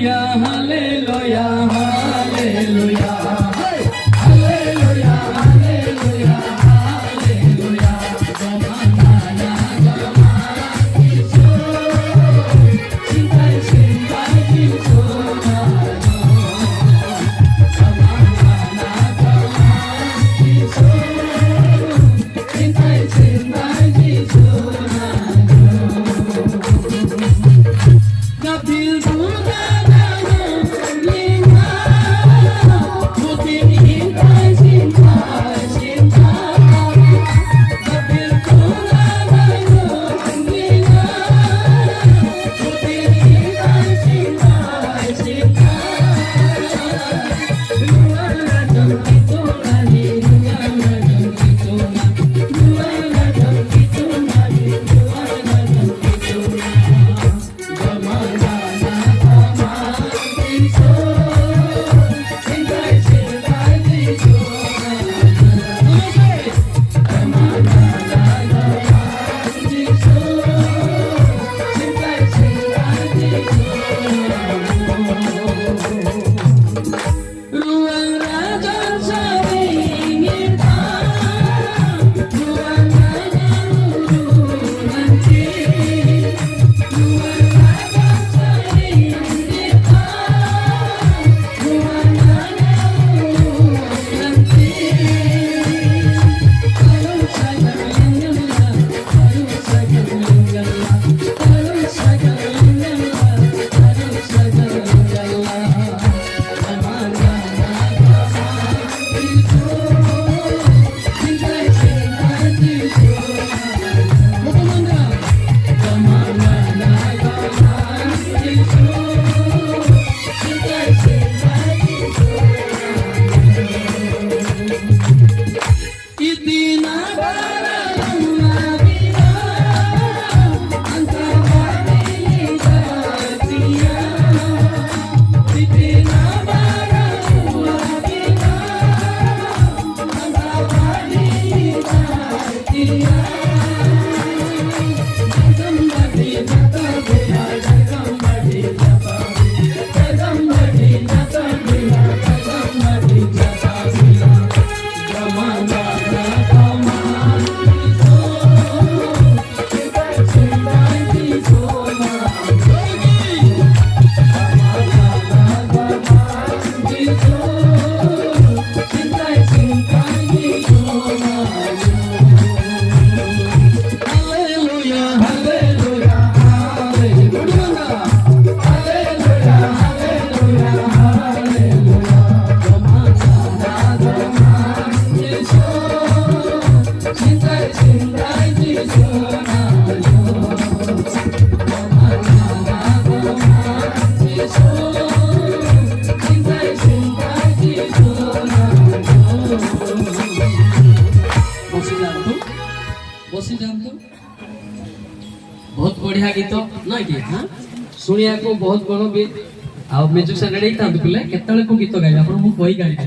hallelujah hallelujah hallelujah hallelujah hallelujah जमाना जमाना किशो चिंताई चिंताई किशो जमाना जमाना किशो चिंताई चिंताई किशो Kapil Buddha बसी जातु बहुत बढ़िया गीत ना कि हाँ शुणिया को बहुत बड़ भी आ म्यूजिशियन रेडी था पिले केतले को गीत गाइबा आपण मु कोई गाई